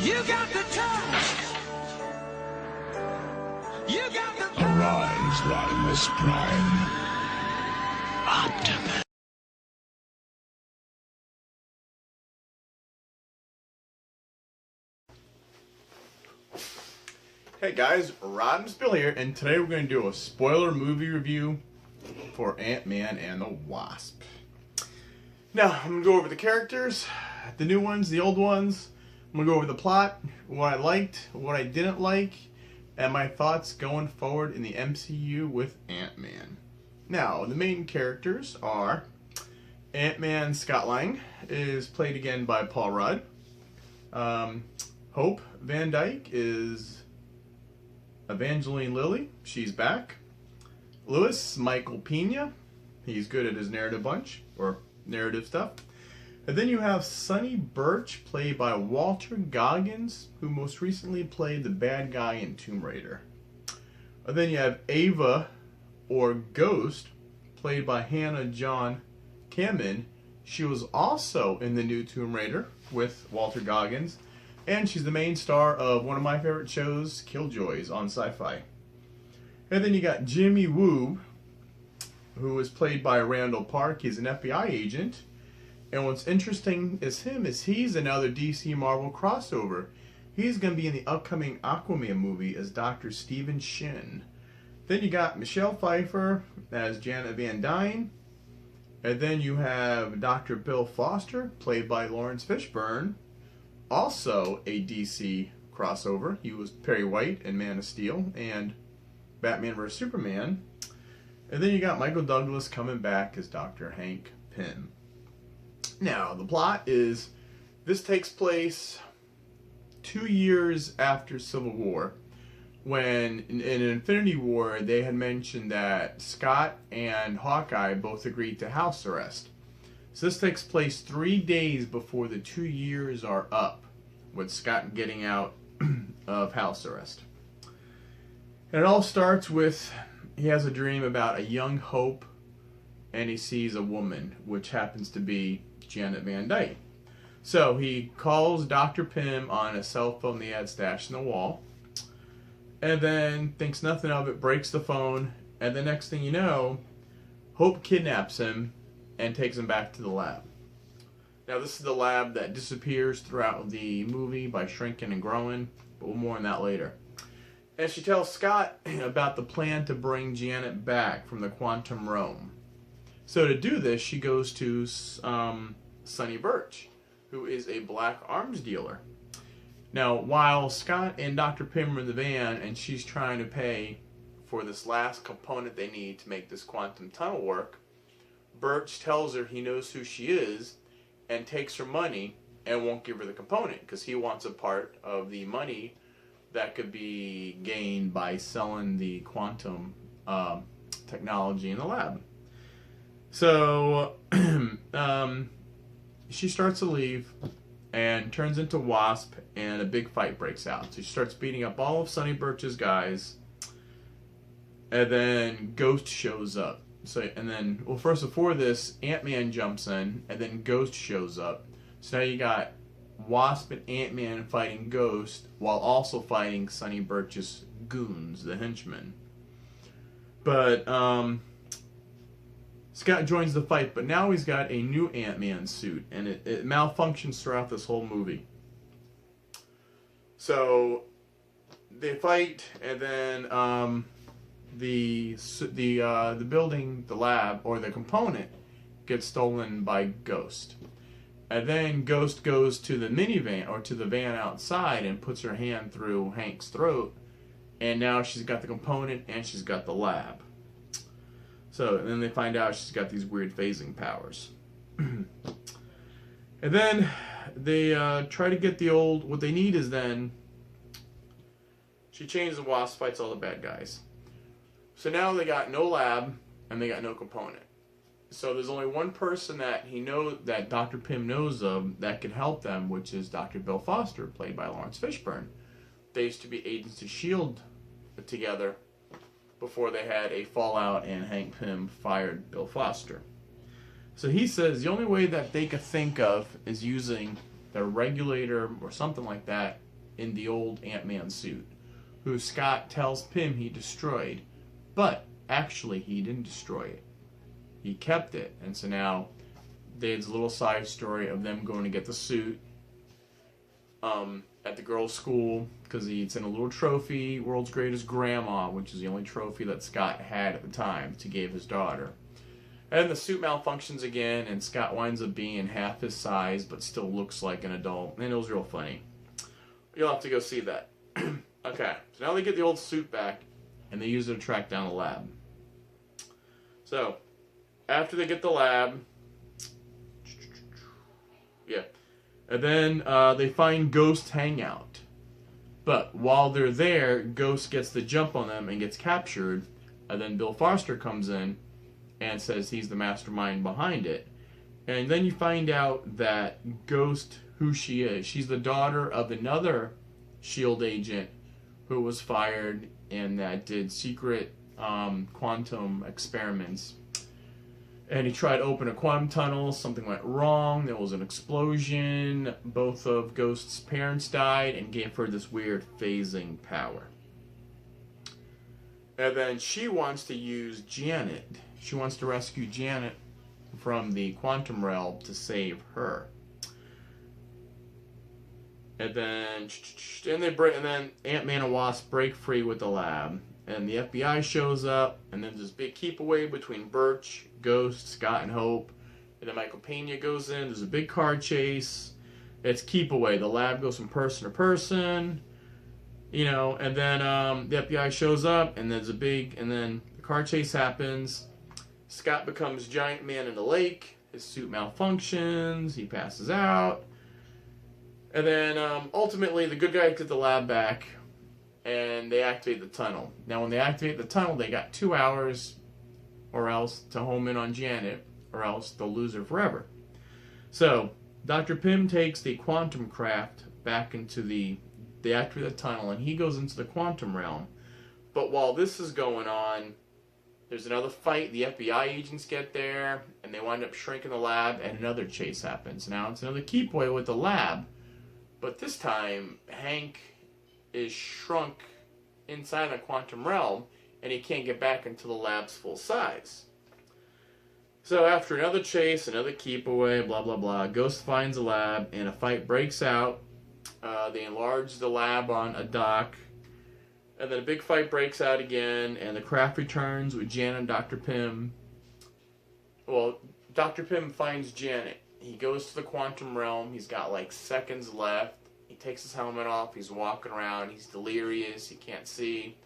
You got the touch. You got the power. Arise, Rodimus Prime. Optimus. Hey guys, Rodimus Bill here, and today we're going to do a spoiler movie review for Ant-Man and the Wasp. Now, I'm going to go over the characters, the new ones, the old ones. I'm going to go over the plot, what I liked, what I didn't like, and my thoughts going forward in the MCU with Ant-Man. Now, the main characters are Ant-Man Scott Lang is played again by Paul Rudd. Hope Van Dyke is Evangeline Lilly. She's back. Louis Michael Pena. He's good at his narrative bunch, or narrative stuff. And then you have Sonny Birch, played by Walter Goggins, who most recently played the bad guy in Tomb Raider. And then you have Ava, or Ghost, played by Hannah John Kamen. She was also in the new Tomb Raider with Walter Goggins, and she's the main star of one of my favorite shows, Killjoys, on Sci-Fi. And then you got Jimmy Woo, who is played by Randall Park. He's an FBI agent. And what's interesting is he's another DC Marvel crossover. He's going to be in the upcoming Aquaman movie as Dr. Stephen Shin. Then you got Michelle Pfeiffer as Janet Van Dyne. And then you have Dr. Bill Foster, played by Lawrence Fishburne. Also a DC crossover. He was Perry White in Man of Steel and Batman vs. Superman. And then you got Michael Douglas coming back as Dr. Hank Pym. Now, the plot is, this takes place 2 years after Civil War, when in Infinity War they had mentioned that Scott and Hawkeye both agreed to house arrest. So this takes place 3 days before the 2 years are up, with Scott getting out of house arrest. And it all starts with, he has a dream about a young Hope, and he sees a woman, which happens to be Janet Van Dyke. So he calls Dr. Pym on a cell phone they had stashed in the wall, and then thinks nothing of it, breaks the phone, and the next thing you know, Hope kidnaps him and takes him back to the lab. Now this is the lab that disappears throughout the movie by shrinking and growing, but more on that later. And she tells Scott about the plan to bring Janet back from the quantum realm. So to do this, she goes to Sonny Birch, who is a black arms dealer. Now, while Scott and Dr. Pym are in the van and she's trying to pay for this last component they need to make this quantum tunnel work, Birch tells her he knows who she is and takes her money and won't give her the component because he wants a part of the money that could be gained by selling the quantum technology in the lab. So she starts to leave and turns into Wasp, and a big fight breaks out. So she starts beating up all of Sonny Birch's guys, and then Ghost shows up. Well, first before this, Ant-Man jumps in, and then Ghost shows up. So now you got Wasp and Ant-Man fighting Ghost, while also fighting Sonny Birch's goons, the henchmen. But Scott joins the fight, but now he's got a new Ant-Man suit, and it malfunctions throughout this whole movie. So they fight, and then the building, the lab, or the component gets stolen by Ghost. And then Ghost goes to the minivan, or to the van outside, and puts her hand through Hank's throat, and now she's got the component and she's got the lab. So, and then they find out she's got these weird phasing powers. And then they try to get the old, what they need is then, she changes the Wasp, fights all the bad guys. So now they got no lab, and they got no component. So there's only one person that Dr. Pym knows of that can help them, which is Dr. Bill Foster, played by Lawrence Fishburne. They used to be agents of S.H.I.E.L.D. together before they had a fallout and Hank Pym fired Bill Foster. So he says the only way that they could think of is using the regulator or something like that in the old Ant-Man suit, who Scott tells Pym he destroyed, but actually he didn't destroy it. He kept it, and so now there's a little side story of them going to get the suit at the girls' school, because it's in a little trophy, World's Greatest Grandma, which is the only trophy that Scott had at the time to give his daughter. And the suit malfunctions again, and Scott winds up being half his size, but still looks like an adult, and it was real funny. You'll have to go see that. Okay, so now they get the old suit back, and they use it to track down the lab. So, after they get the lab, yeah, and then they find Ghost's hangout. But while they're there, Ghost gets the jump on them and gets captured, and then Bill Foster comes in and says he's the mastermind behind it. And then you find out that Ghost, who she is, she's the daughter of another S.H.I.E.L.D. agent who was fired and that did secret quantum experiments. And he tried to open a quantum tunnel, something went wrong, there was an explosion, both of Ghost's parents died, and gave her this weird phasing power. And then she wants to use Janet. She wants to rescue Janet from the quantum realm to save her. And then Ant-Man and Wasp break free with the lab. And the FBI shows up, and then there's this big keep away between Birch, Ghost, Scott, and Hope. And then Michael Pena goes in. There's a big car chase. It's keep away. The lab goes from person to person. You know, and then the FBI shows up, and there's a big, and then the car chase happens. Scott becomes Giant Man in the lake. His suit malfunctions. He passes out. And then ultimately, the good guys get the lab back, and they activate the tunnel. Now, when they activate the tunnel, they got 2 hours or else to home in on Janet, or else they'll lose her forever. So, Dr. Pym takes the quantum craft back into they activate the tunnel, and he goes into the quantum realm. But while this is going on, there's another fight. The FBI agents get there, and they wind up shrinking the lab, and another chase happens. Now, it's another keep away with the lab, but this time, Hank is shrunk inside the quantum realm, and he can't get back into the lab's full size. So after another chase, another keep away, blah blah blah, Ghost finds a lab, and a fight breaks out. They enlarge the lab on a dock, and then a big fight breaks out again, and the craft returns with Janet and Dr. Pym. Well, Dr. Pym finds Janet. He goes to the quantum realm. He's got like seconds left. He takes his helmet off. He's walking around. He's delirious. He can't see.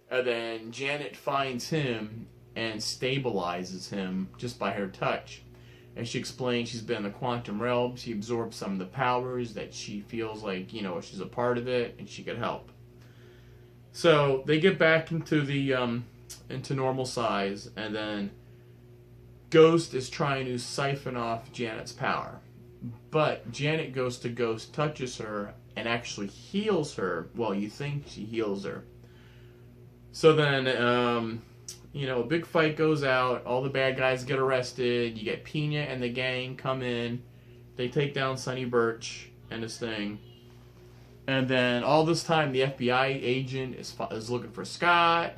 And then Janet finds him and stabilizes him just by her touch. And she explains she's been in the quantum realm. She absorbed some of the powers that she feels like, you know, she's a part of it and she could help. So they get back into the into normal size, and then Ghost is trying to siphon off Janet's power. But Janet goes to Ghost, touches her, and actually heals her. Well, you think she heals her. So then, you know, a big fight goes out. All the bad guys get arrested. You get Pena and the gang come in. They take down Sonny Birch and his thing. And then all this time, the FBI agent is looking for Scott.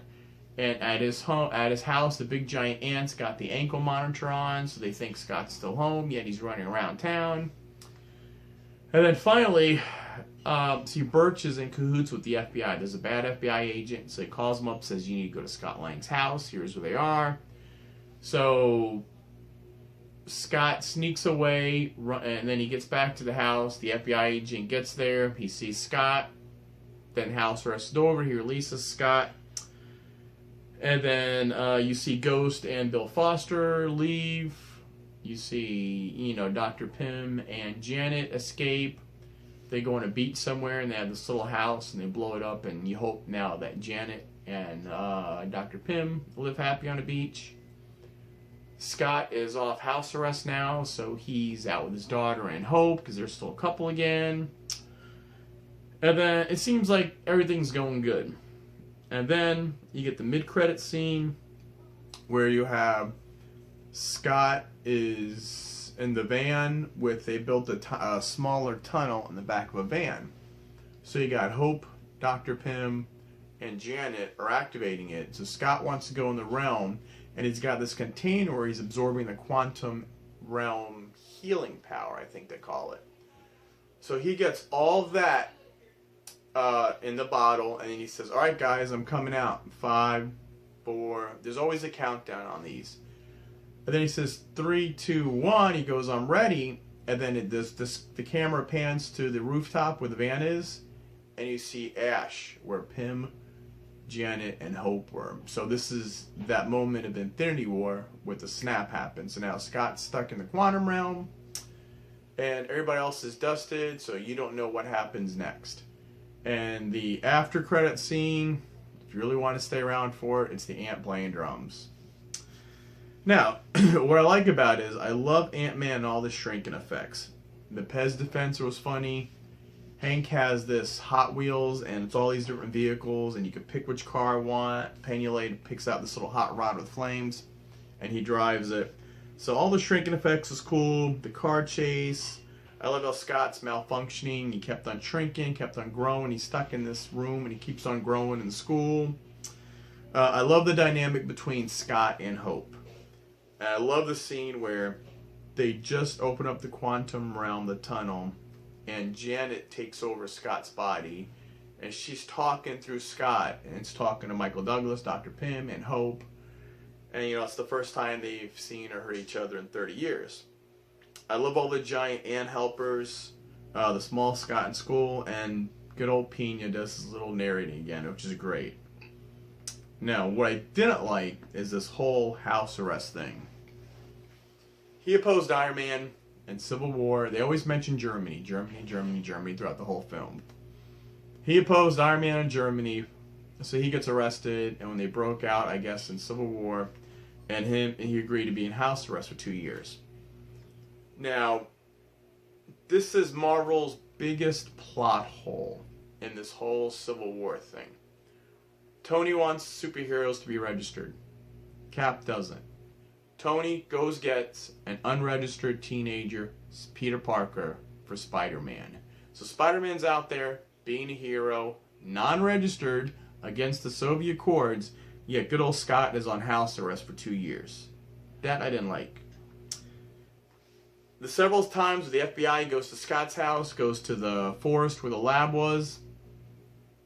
And at his house, the big giant ant's got the ankle monitor on, so they think Scott's still home, yet he's running around town. And then finally, see, Birch is in cahoots with the FBI. There's a bad FBI agent, so he calls him up, says, you need to go to Scott Lang's house. Here's where they are. So Scott sneaks away, and then he gets back to the house. The FBI agent gets there. He sees Scott. Then house arrested over. He releases Scott. And then you see Ghost and Bill Foster leave. You see, you know, Dr. Pym and Janet escape. They go on a beach somewhere, and they have this little house, and they blow it up, and you hope now that Janet and Dr. Pym live happy on a beach. Scott is off house arrest now, so he's out with his daughter and Hope, because they're still a couple again. And then it seems like everything's going good. And then you get the mid-credit scene where you have Scott is in the van they built a smaller tunnel in the back of a van. So you got Hope, Dr. Pym, and Janet are activating it. So Scott wants to go in the realm, and he's got this container where he's absorbing the quantum realm healing power, I think they call it. So he gets all of that in the bottle, and then he says, all right, guys, I'm coming out. 5, 4, there's always a countdown on these. And then he says 3, 2, 1. He goes, I'm ready. And then the camera pans to the rooftop where the van is, and you see Ash, where Pym, Janet, and Hope were. So this is that moment of Infinity War where the snap happens. So now Scott's stuck in the quantum realm, and everybody else is dusted, so you don't know what happens next. And the after credit scene, if you really want to stay around for it, it's the ant playing drums. Now, what I like about it is I love Ant-Man and all the shrinking effects. The Pez dispenser was funny. Hank has this Hot Wheels, and it's all these different vehicles, and you can pick which car I want. Pennylade picks out this little hot rod with flames, and he drives it. So all the shrinking effects is cool. The car chase. I love how Scott's malfunctioning. He kept on shrinking, kept on growing. He's stuck in this room, and he keeps on growing in school. I love the dynamic between Scott and Hope. And I love the scene where they just open up the quantum realm, the tunnel, and Janet takes over Scott's body, and she's talking through Scott, and it's talking to Michael Douglas, Dr. Pym, and Hope. And, you know, it's the first time they've seen or heard each other in 30 years. I love all the giant ant helpers, the small Scott in school, and good old Pena does his little narrating again, which is great. Now, what I didn't like is this whole house arrest thing. He opposed Iron Man in Civil War. They always mention Germany throughout the whole film. He opposed Iron Man in Germany, so he gets arrested, and when they broke out, I guess, in Civil War, and he agreed to be in house arrest for 2 years. Now, this is Marvel's biggest plot hole in this whole Civil War thing. Tony wants superheroes to be registered. Cap doesn't. Tony gets an unregistered teenager, Peter Parker, for Spider-Man. So Spider-Man's out there being a hero, non-registered, against the Soviet Accords, yet good old Scott is on house arrest for 2 years. That I didn't like. The several times the FBI goes to Scott's house, goes to the forest where the lab was,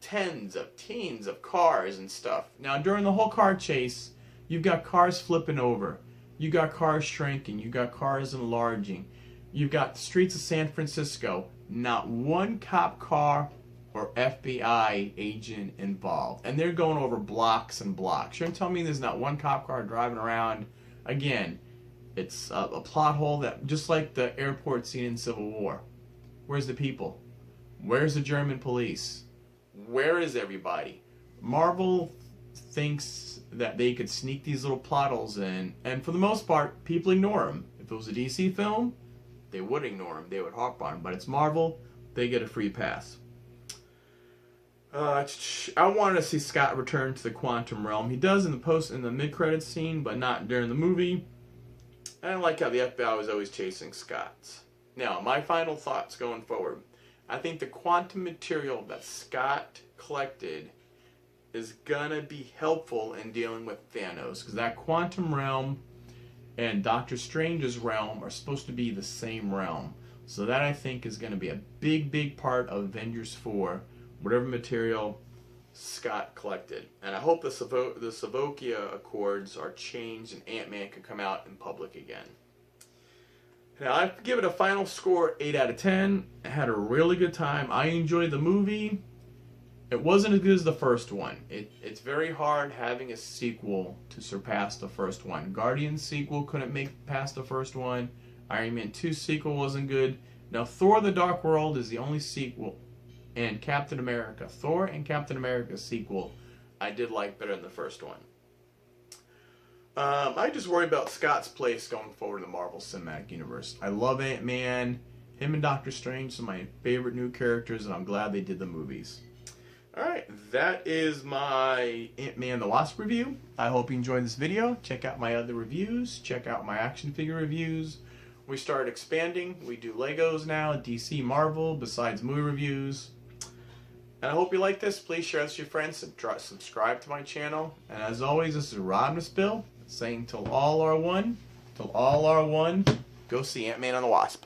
teens of cars and stuff. Now, during the whole car chase, you've got cars flipping over. You got cars shrinking. You got cars enlarging. You've got the streets of San Francisco. Not one cop car or FBI agent involved. And they're going over blocks and blocks. You're telling me there's not one cop car driving around? Again, it's a plot hole that, just like the airport scene in Civil War. Where's the people? Where's the German police? Where is everybody? Marvel thinks that they could sneak these little plot holes in, and for the most part, people ignore them. If it was a DC film, they would ignore them. They would harp on them. But it's Marvel. They get a free pass. I wanted to see Scott return to the quantum realm. He does in the mid-credits scene, but not during the movie. I don't like how the FBI was always chasing Scott. Now, my final thoughts going forward. I think the quantum material that Scott collected is gonna be helpful in dealing with Thanos, because that quantum realm and Doctor Strange's realm are supposed to be the same realm. So that, I think, is gonna be a big part of Avengers 4, whatever material Scott collected. And I hope the Sokovia Accords are changed and Ant-Man can come out in public again. Now, I give it a final score 8 out of 10. I had a really good time. I enjoyed the movie. It wasn't as good as the first one. It's very hard having a sequel to surpass the first one. Guardians sequel couldn't make past the first one. Iron Man 2 sequel wasn't good. Now, Thor: The Dark World is the only sequel. And Captain America. Thor and Captain America sequel I did like better than the first one. I just worry about Scott's place going forward in the Marvel Cinematic Universe. I love Ant-Man. Him and Doctor Strange are my favorite new characters, and I'm glad they did the movies. Alright, that is my Ant-Man the Wasp review. I hope you enjoyed this video. Check out my other reviews. Check out my action figure reviews. We started expanding. We do Legos now, DC, Marvel, besides movie reviews. And I hope you like this. Please share this with your friends. Subscribe to my channel. And as always, this is Rodimus Bill saying till all are one, go see Ant-Man and the Wasp.